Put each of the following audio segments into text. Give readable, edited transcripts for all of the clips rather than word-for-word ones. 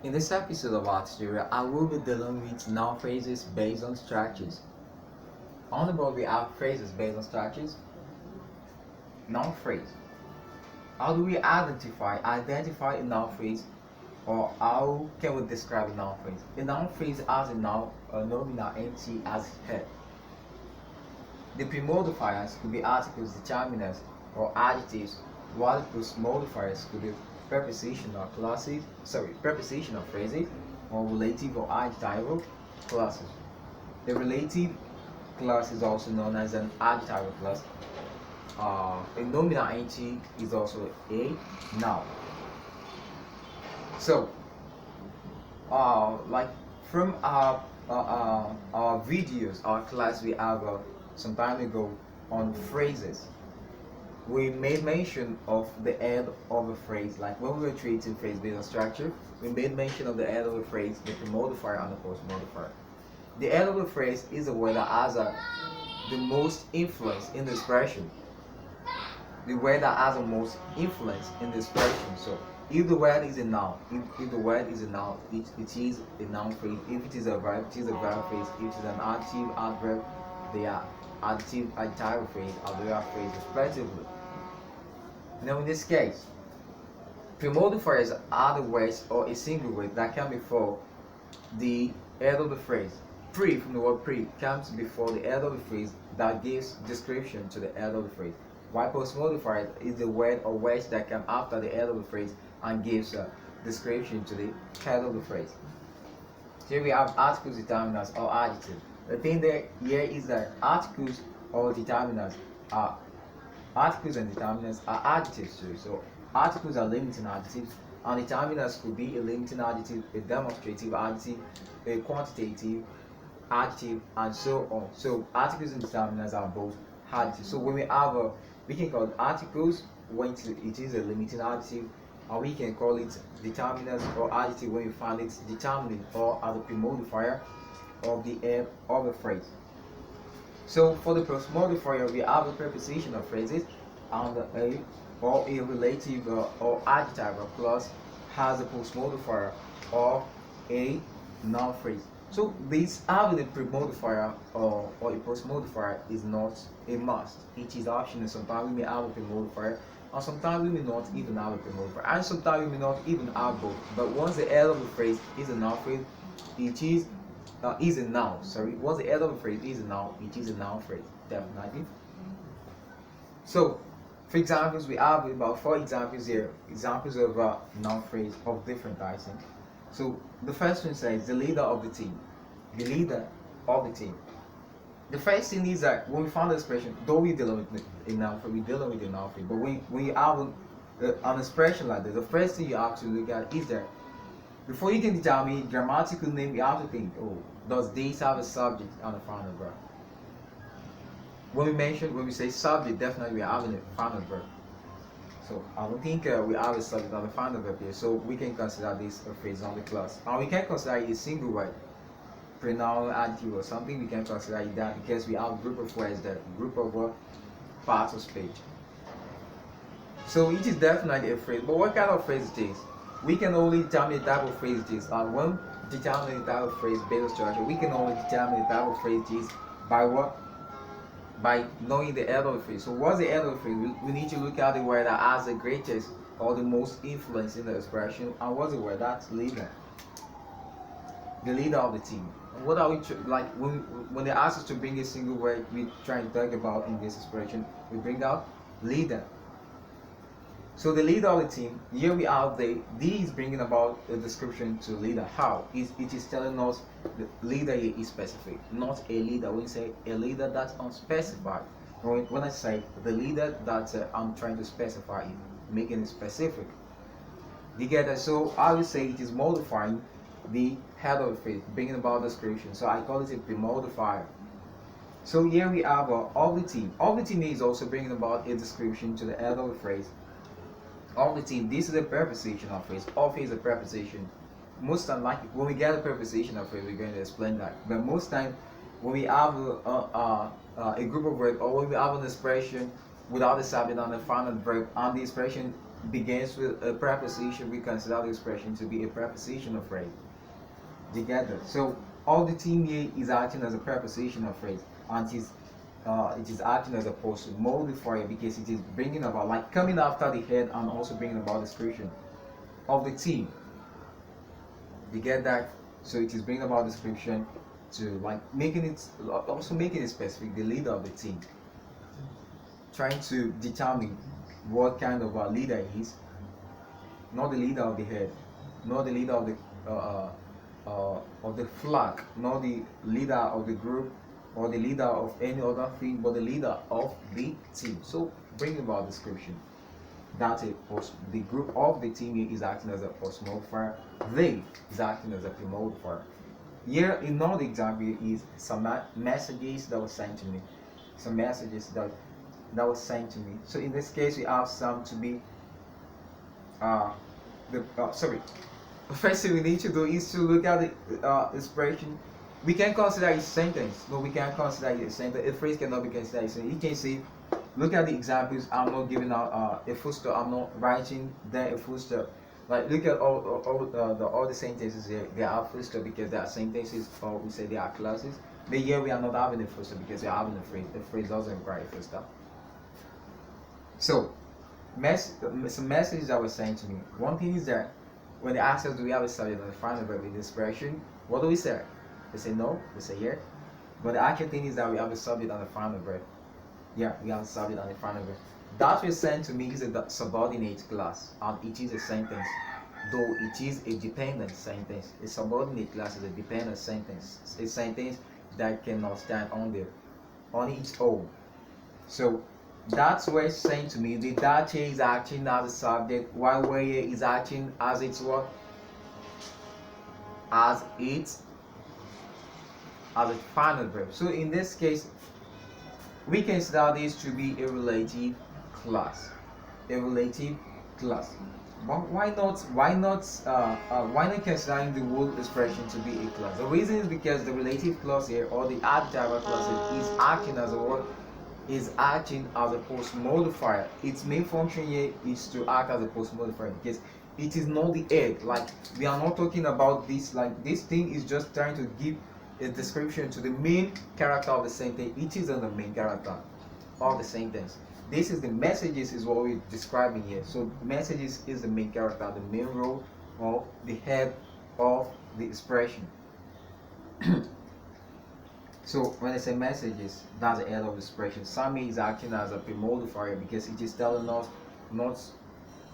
In this episode of Art Tutorial, I will be dealing with noun phrases based on structures. On the board we have phrases based on structures. Noun phrase. How do we identify a noun phrase, or how can we describe a noun phrase? A noun phrase has a noun, a nominal entity as head. The premodifiers could be articles, determinants, or adjectives, while the postmodifiers could be prepositional phrases, or relative or adjectival clauses. The relative clause is also known as an adjectival clause. A nominal entity is also a noun. So, like from our videos, our class we have some time ago on phrases, we made mention of the head of a phrase. Like when we were treating phrase based on structure, we made mention of the head of a phrase, the premodifier and the postmodifier. The head of a phrase is a word that has the most influence in the expression. The word that has the most influence in the expression. So if the word is a noun, if the word is a noun, it is a noun phrase. If it is a verb, it is a verb phrase. If it is an adjective, adverb, they are adjective, adjectival phrase, adverb phrase, respectively. Now in this case, premodifiers are the words or a single word that come before the head of the phrase. Pre, from the word pre, comes before the head of the phrase that gives description to the head of the phrase. While postmodifier is the word or words that come after the head of the phrase and gives a description to the head of the phrase. Here we have articles, determinants, or adjectives. The thing there here is that articles or determinants are articles and determinants are adjectives too. So articles are limiting adjectives, and determinants could be a limiting adjective, a demonstrative adjective, a quantitative adjective, and so on. So articles and determinants are both adjectives. So when we have we can call it articles when it is a limiting adjective, and we can call it determinants or adjective when we find it determining or as a premodifier of the head of a phrase. So for the postmodifier, we have a prepositional phrases, and a or a relative or adjective clause has a postmodifier or a noun phrase. So this having a premodifier or a postmodifier is not a must. It is optional. Sometimes we may have a premodifier, and sometimes we may not even have a premodifier, and sometimes we may not even have both. But once the head of the phrase is a noun phrase, it is a noun. Sorry, once the head of a phrase is a noun, it is a noun phrase, definitely. So, for examples, we have about 4 examples here. Examples of noun phrase of different types. So the first one says the leader of the team. The leader of the team. The first thing is that when we found the expression, though we dealing with a noun phrase, we dealing with a noun phrase. But when you have an expression like this, the first thing you have to look at is that before you can determine grammatical name, you have to think, oh, does this have a subject and a final verb? When we say subject, definitely we are having a final verb. So I don't think we have a subject and a final verb here. So we can consider this a phrase on the class. And we can consider it a single word, pronoun, adjective, or something. We can consider it that because we have a group of words, that group of parts of speech. So it is definitely a phrase. But what kind of phrase it is? We can only determine the type of phrase it is. And when determining the type of phrase based on structure, we can only determine the type of phrase it is by what? By knowing the head of the phrase. So what's the head of the phrase? We need to look at the word that has the greatest or the most influence in the expression. And what's the word? That's leader. The leader of the team. And what are we like when they ask us to bring a single word we try to talk about in this expression? We bring out leader. So the leader of the team, here we have D is bringing about a description to leader. How? It is telling us the leader is specific, not a leader. When you say a leader, that's unspecified. When I say the leader, that I'm trying to specify it, making it specific. You get that? So I would say it is modifying the head of the phrase, bringing about description. So I call it a premodifier. So here we have of the team. Of the team is also bringing about a description to the head of the phrase. Of the team, this is a prepositional phrase. Of is a preposition. Most time, like when we get a prepositional phrase, we're going to explain that. But most time, when we have a group of words, or when we have an expression without the subject and the final verb, and the expression begins with a preposition, we consider the expression to be a prepositional phrase. Together. So all the team here is acting as a prepositional phrase, and it is acting as a post modifier because it is bringing about, like, coming after the head and also bringing about description of the team. You get that? So it is bringing about description to, like, making it, also making it specific, the leader of the team, trying to determine what kind of a leader he is, not the leader of the head, not the leader of the flag, not the leader of the group or the leader of any other thing, but the leader of the team. So bring about description. That's a the group of the team is acting as a post modifier. They is acting as a pre-modifier. Here, another example is some messages that were sent to me. Some messages that was sent to me. So in this case, we have some to be sorry. First thing we need to do is to look at the expression. We can consider it a sentence. No, we can't consider it a sentence. A phrase cannot be considered a sentence. You can see, look at the examples. I'm not giving out a full stop. I'm not writing there a full stop. Like, look at all the sentences here. They are full stop because they are sentences, or we say they are clauses. But here we are not having a full stop because we are having a phrase. The phrase doesn't require a full stop. So, some messages that were sent to me. One thing is that when they ask us, do we have a subject and a final verb in this expression? What do we say? We say no, we say yeah. But the actual thing is that we have a subject and a final verb. Yeah, we have a subject and a final verb. That was sent to me is a subordinate class, and it is a sentence. Though it is a dependent sentence. A subordinate class is a dependent sentence. A sentence that cannot stand on its own. So that's where it's saying to me the that is acting as a subject, while where is acting as its what? As a final verb. So in this case, we consider this to be a relative class. A relative class. But why not considering the whole expression to be a class? The reason is because the relative clause here, or the adjective clause here, is acting as a what? Is acting as a post modifier. Its main function here is to act as a post modifier because it is not the head. Like, we are not talking about this. Like, this thing is just trying to give a description to the main character of the sentence. It is on the main character of the sentence. This is the messages is what we're describing here. So messages is the main character, the main role of the head of the expression. So when I say messages, that's the head of the expression. Sami is acting as a pre-modifier because it is telling us not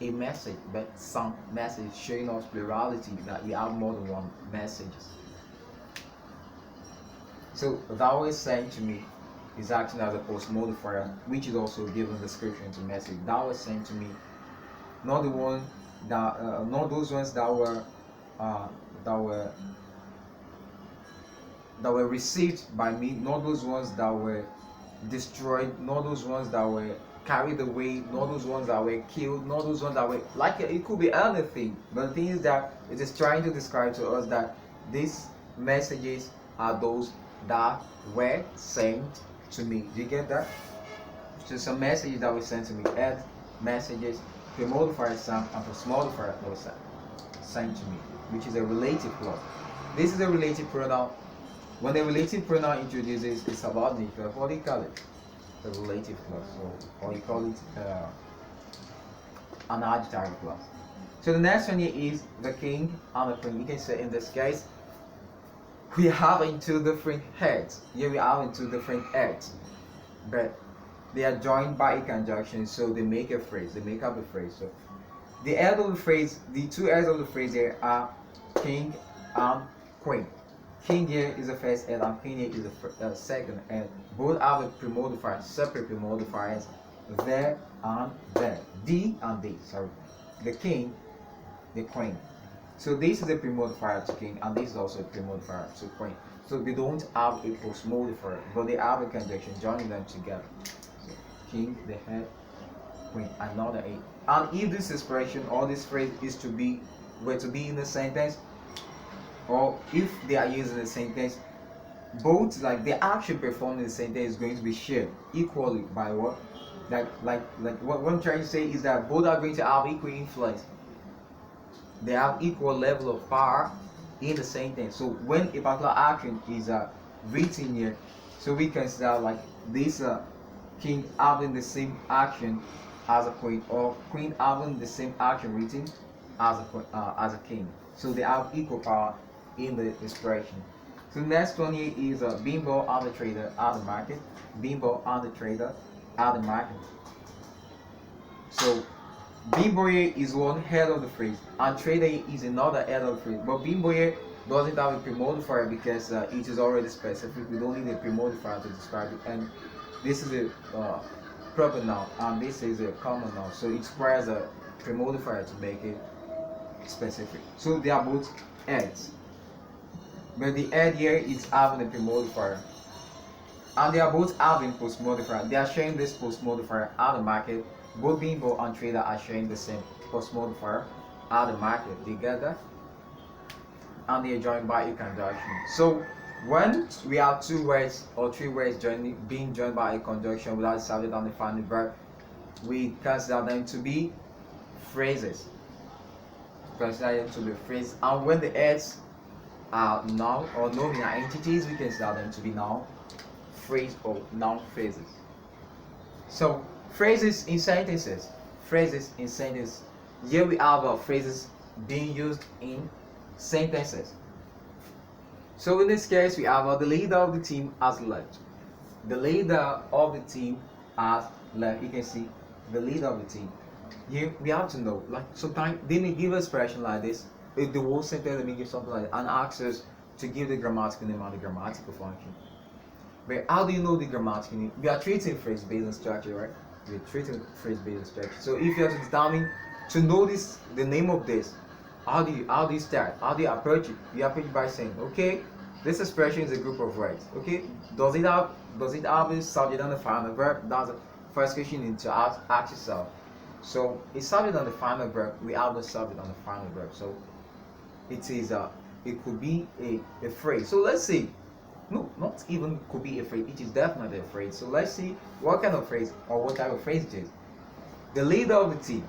a message, but some message, showing us plurality, that you have more than one messages. So that was sent to me is acting as a post modifier, which is also given description to message. That was sent to me, not the one that, not those ones that were received by me, not those ones that were destroyed, not those ones that were carried away, not those ones that were killed, not those ones that were, like, it could be anything. But the thing is that it is trying to describe to us that these messages are those that were sent to me. Do you get that? So some messages that were sent to me, add messages, pre-modifier some, and post-modifier that was sent to me, which is a relative clause. This is a relative pronoun. When the relative pronoun introduces a subordinate clause, what do you call it? The relative clause, or you call it an adjective clause. So the next one here is the king and the queen. You can say in this case, we are having two different heads. Here we are having two different heads, but they are joined by a conjunction, so they make a phrase. They make up a phrase. So the head of the phrase, the two heads of the phrase here are king and queen. King here is the first head and queen here is the second head. Both have a pre-modifier, separate pre-modifiers, there and there. D and D, sorry. The king, the queen. So this is a pre-modifier to king, and this is also a pre-modifier to queen. So they don't have a post-modifier, but they have a conjunction joining them together. So king, the head, queen, another head. And if this expression or this phrase is to be in the sentence, or if they are used in the sentence, both, like, the action performed in the sentence is going to be shared equally by what? what I'm trying to say is that both are going to have equal influence. They have equal level of power in the same thing. So when a particular action is written here, so we consider like this king having the same action as a queen, or queen having the same action written as a king. So they have equal power in the expression. So next one here is Bimbo and the trader at the market. Bimbo and the trader at the market. So Bimbo here is one head of the phrase, and trader is another head of the phrase. But Bimbo here doesn't have a premodifier because it is already specific. We don't need a premodifier to describe it. And this is a proper noun, and this is a common noun. So it requires a premodifier to make it specific. So they are both heads. But the head here is having a premodifier. And they are both having postmodifier. They are sharing this postmodifier at the market. Both Bimbo and trader are sharing the same postmodifier at the market. They get that? And they are joined by a conjunction. So when we have two words or three words being joined by a conjunction without the subject and the final verb, we consider them to be phrases. Consider them to be phrases. And when the heads are noun or nominal entities, we consider them to be noun phrase or noun phrases. So phrases in sentences. Phrases in sentences. Here we have phrases being used in sentences. So in this case, we have the leader of the team has left. The leader of the team has left. You can see the leader of the team. Here we have to know, like sometimes they may give an expression like this. If the whole sentence, they may give something like that, and ask us to give the grammatical name and the grammatical function. But how do you know the grammatical name? We are treating phrase based on structure, right? We're treating phrase based on structure. So if you have to determine to know this, the name of this, how do you start? How do you approach it? You approach it by saying, okay, this expression is a group of words. Okay, does it have a subject and a final verb? That's the first question you need to ask yourself. So a subject and the final verb, we have the subject and the final verb. So it is it could be a phrase. So let's see. No, not even could be a phrase. It is definitely a phrase. So let's see what kind of phrase or what type of phrase it is. The leader of the team.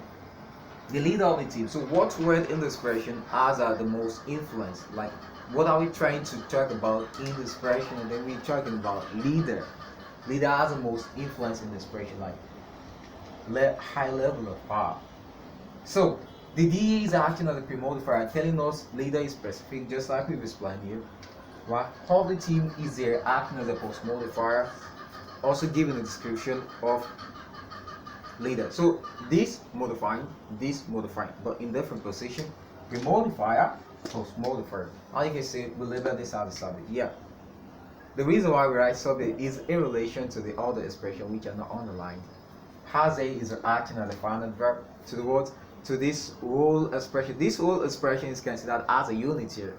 The leader of the team. So what word in the expression has the most influence? Like what are we trying to talk about in the expression? And then we're talking about leader. Leader has the most influence in the expression, like high level of power. So the DE is acting as a premodifier, telling us leader is specific, just like we've explained here. Right? Of the team is there acting as a postmodifier, also giving a description of leader. So this modifying, but in different position. Premodifier, postmodifier. And you can say we label this as a subject. Yeah. The reason why we write subject is in relation to the other expression which are not underlined. Has a is acting as a final verb to the words to this whole expression. This whole expression is considered as a unit here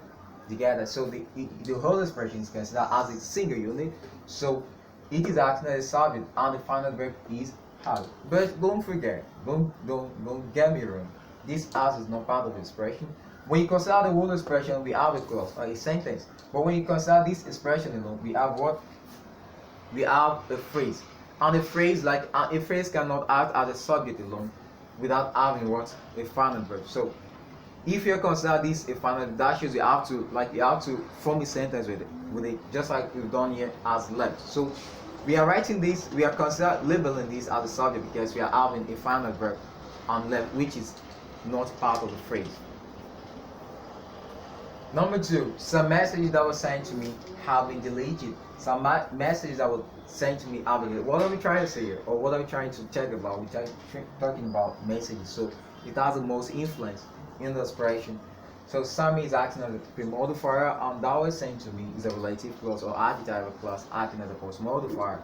together. So the whole expression is considered as a single unit. So it is acting as a subject and the final verb is has. But don't forget, don't get me wrong. This as is not part of the expression. When you consider the whole expression, we have a clause or a sentence. But when you consider this expression alone, we have what? We have a phrase. And a phrase a phrase cannot act as a subject alone without having what? A final verb. So if you consider this a final, that shows you have to form a sentence with it, just like we've done here as left. So we are writing this, we are labeling this as a subject because we are having a final verb on left, which is not part of the phrase. Number 2, some messages that were sent to me have been deleted. Some messages that were sent to me have been deleted. What are we trying to say here? Or what are we trying to talk about? We're talking about messages. So it has the most influence in the expression. So some is acting as a premodifier, and that was sent to me is a relative clause or adjective clause acting as a postmodifier.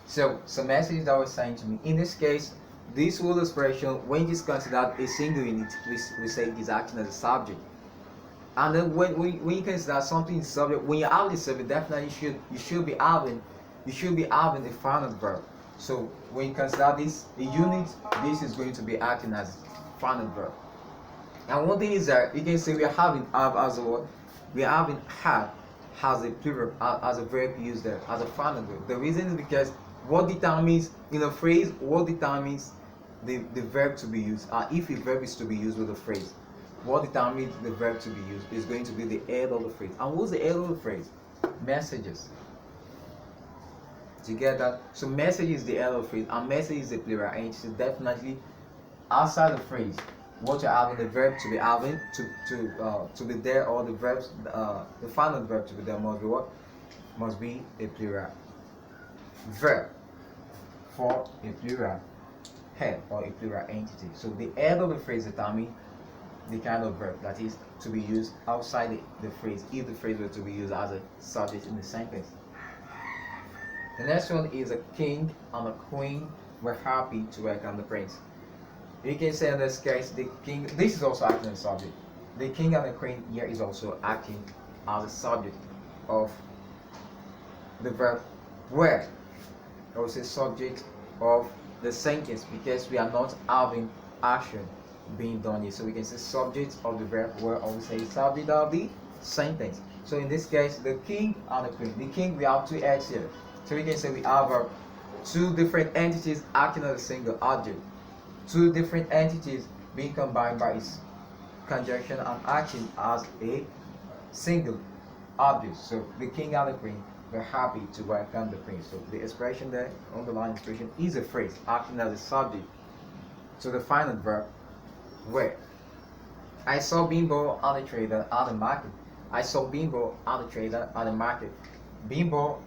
So some messages that were sent to me. In this case, this whole expression, when it is considered a single unit, we say it is acting as a subject. And then when you consider something is subject, when you have the subject, definitely you should be having the final verb. So when you consider this a unit, this is going to be acting as final verb. And one thing is that you can say we are having have as a what? We are having have as a plural as a verb used there as a final verb. The reason is because What determines in a phrase? What determines the verb to be used? If a verb is to be used with a phrase, what determines the verb to be used is going to be the head of the phrase. And what's the head of the phrase? Messages. Do you get that? So message is the head of the phrase, and message is the plural entity. Definitely outside the phrase, what you're having the verb to be having to be there, or the verbs the final verb to be there must be what? Must be a plural verb for a plural head or a plural entity. So the head of the phrase determines the kind of verb that is to be used outside the phrase, if the phrase were to be used as a subject in the sentence. The next one is a king and a queen were happy to welcome the prince. You can say in this case, the king, this is also acting as a subject. The king and the queen here is also acting as a subject of the verb were, also subject of the sentence, because we are not having action being done here. So we can say subject of the verb were, or we say subject of the sentence. So in this case, the king and the queen. The king, we have two heads here. So we can say we have two different entities acting as a single object. Two different entities being combined by its conjunction and acting as a single object. So the king and the queen were happy to welcome the prince. So the expression there, underlying expression, is a phrase acting as a subject to the final verb where. I saw Bimbo and the trader at the market. I saw Bimbo and the trader at the market. Bimbo,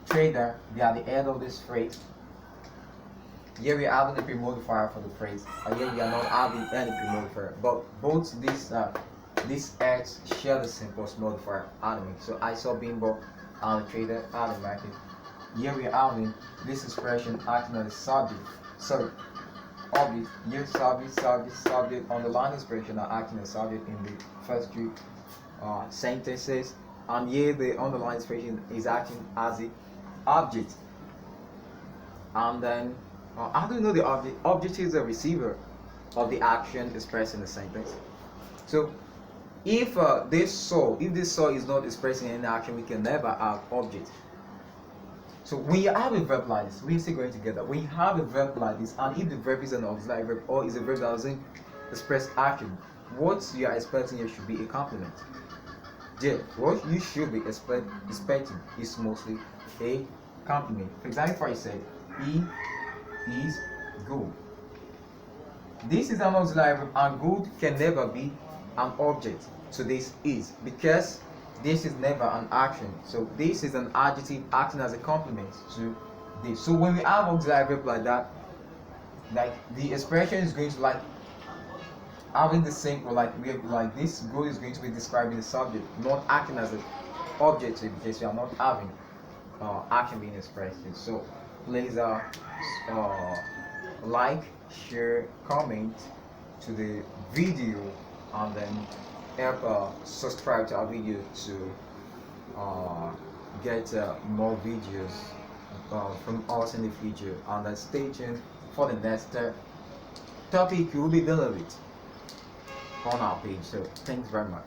trader, they are the head of this phrase. Here we are having a pre-modifier for the phrase, and here we are not having any pre-modifier. But both these heads share the same post-modifier element. So I saw Bimbo and the trader at the market. Here we are having this expression acting as a subject. So object, here subject, underlying expression are acting as subject in the first two sentences, and here the underlying expression is acting as the object. And then how do you know the object? Object is the receiver of the action expressed in the sentence. So if this saw is not expressing any action, we can never have object. So when you have a verb like this, we're still going together. When you have a verb like this, and if the verb is an auxiliary verb or is a verb that doesn't express action, what you are expecting here should be a complement. Yeah, what you should be expecting is mostly a complement. For example, if I say he is good. This is an auxiliary verb, and good can never be an object to this is, because this is never an action. So this is an adjective acting as a complement to this. So when we have auxiliary verb like that, like the expression is going to like having the same, or like we have, like this good is going to be describing the subject, not acting as an object, because we are not having action being expressed. So please like, share, comment to the video, and then help subscribe to our video to get more videos from us in the future, and then stay tuned for the next topic we will be dealing with on our page. So thanks very much.